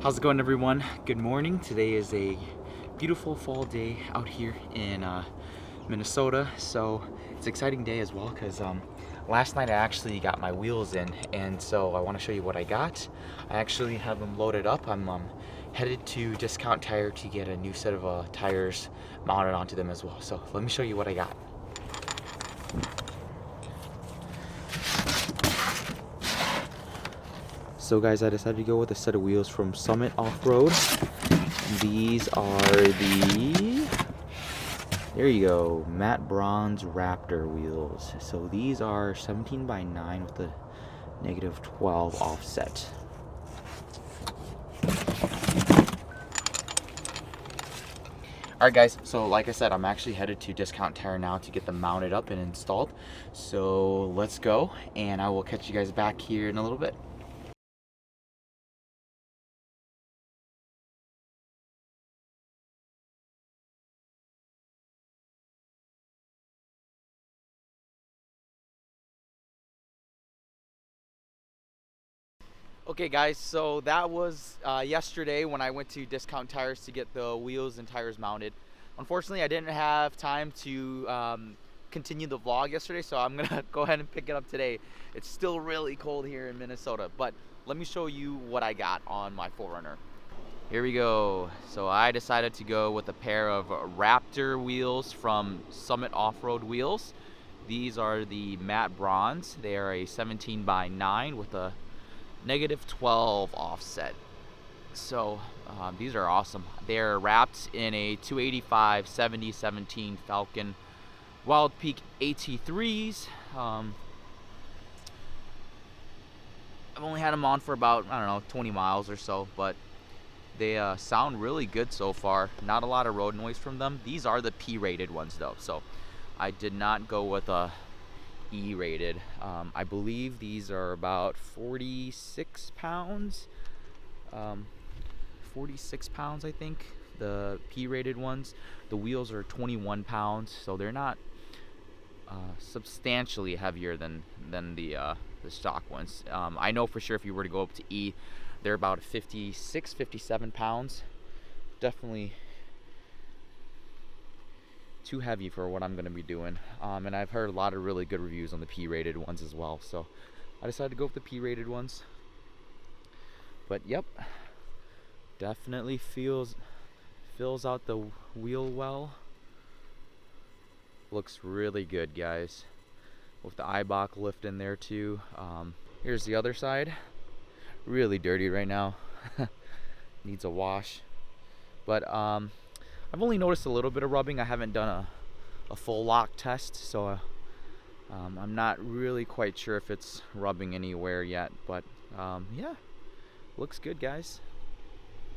How's it going, everyone? Good morning. Today is a beautiful fall day out here in Minnesota. So it's an exciting day as well because last night I actually got my wheels in, and so I want to show you what I got. I actually have them loaded up. I'm headed to Discount Tire to get a new set of tires mounted onto them as well. So let me show you what I got. So guys, I decided to go with a set of wheels from Summit Off-Road. These are there you go, matte bronze Raptor wheels. So these are 17x9 with a -12 offset. Alright guys, so like I said, I'm actually headed to Discount Tire now to get them mounted up and installed. So let's go, and I will catch you guys back here in a little bit. Okay guys, so that was yesterday when I went to Discount Tires to get the wheels and tires mounted. Unfortunately, I didn't have time to continue the vlog yesterday, so I'm gonna go ahead and pick it up today. It's still really cold here in Minnesota, but let me show you what I got on my 4Runner. Here we go. So I decided to go with a pair of Raptor wheels from Summit Off-Road Wheels. These are the matte bronze. They are a 17x9 with a -12 offset. So these are awesome. They're wrapped in a 285/70/17 Falcon Wild Peak AT3s. I've only had them on for about, I don't know, 20 miles or so, but they sound really good so far. Not a lot of road noise from them. These are the P-rated ones though, so I did not go with a E-rated. I believe these are about 46 pounds. 46 pounds, I think, the P-rated ones. The wheels are 21 pounds, so they're not substantially heavier than the stock ones. I know for sure if you were to go up to E, they're about 56, 57 pounds. Definitely too heavy for what I'm going to be doing, and I've heard a lot of really good reviews on the P-rated ones as well, so I decided to go with the P-rated ones. But yep, definitely fills out the wheel well. Looks really good, guys, with the Eibach lift in there too. Here's the other side. Really dirty right now. Needs a wash, but I've only noticed a little bit of rubbing. I haven't done a full lock test, so I'm not really quite sure if it's rubbing anywhere yet, but yeah, looks good, guys.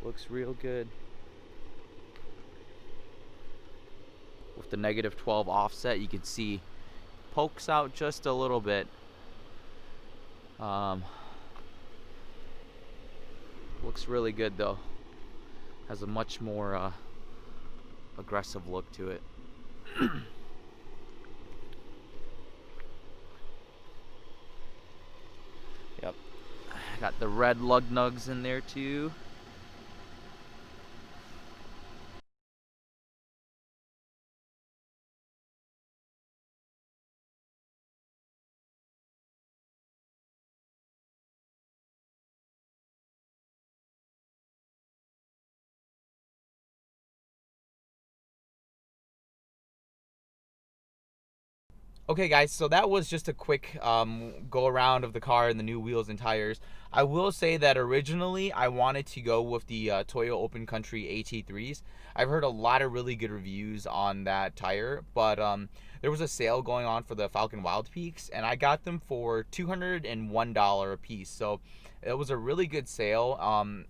Looks real good. With the -12 offset, you can see pokes out just a little bit. Looks really good though. Has a much more aggressive look to it. Yep, got the red lug nugs in there too. Okay guys, so that was just a quick go around of the car and the new wheels and tires. I will say that originally I wanted to go with the Toyo Open Country AT3s. I've heard a lot of really good reviews on that tire, but there was a sale going on for the Falcon Wild Peaks, and I got them for $201 a piece. So it was a really good sale.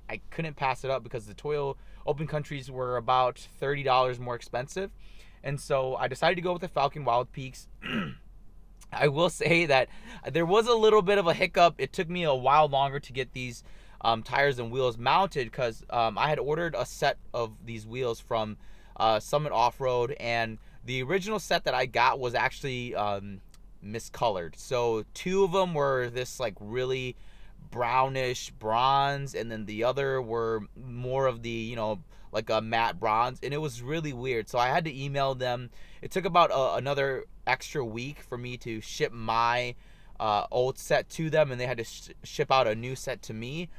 I couldn't pass it up because the Toyo Open Countries were about $30 more expensive. And so I decided to go with the Falcon Wild Peaks. I will say that there was a little bit of a hiccup. It took me a while longer to get these tires and wheels mounted because I had ordered a set of these wheels from Summit Off-Road, and the original set that I got was actually miscolored. So two of them were this like really brownish bronze, and then the other were more of the, like a matte bronze, and it was really weird. So I had to email them. It took about another extra week for me to ship my old set to them, and they had to ship out a new set to me.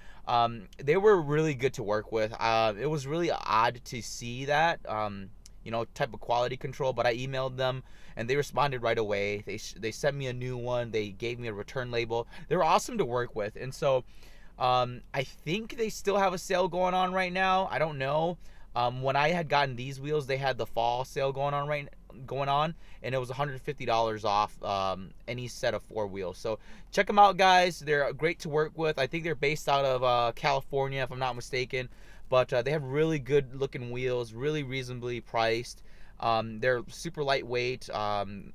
They were really good to work with. It was really odd to see that, type of quality control, but I emailed them and they responded right away. They sent me a new one. They gave me a return label. They were awesome to work with. And so I think they still have a sale going on right now. I don't know. When I had gotten these wheels, they had the fall sale going on, and it was $150 off any set of 4 wheels. So check them out, guys. They're great to work with. I think they're based out of California, if I'm not mistaken, but they have really good looking wheels, really reasonably priced. They're super lightweight, and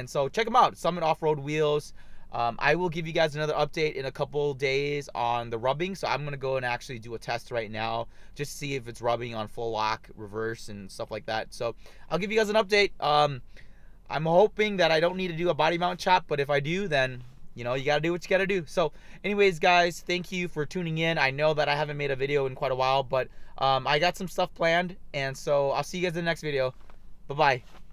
so check them out. Summit Off-Road Wheels. I will give you guys another update in a couple days on the rubbing. So I'm going to go and actually do a test right now just to see if it's rubbing on full lock, reverse, and stuff like that. So I'll give you guys an update. I'm hoping that I don't need to do a body mount chop, but if I do, then you got to do what you got to do. So anyways, guys, thank you for tuning in. I know that I haven't made a video in quite a while, but I got some stuff planned, and so I'll see you guys in the next video. Bye-bye.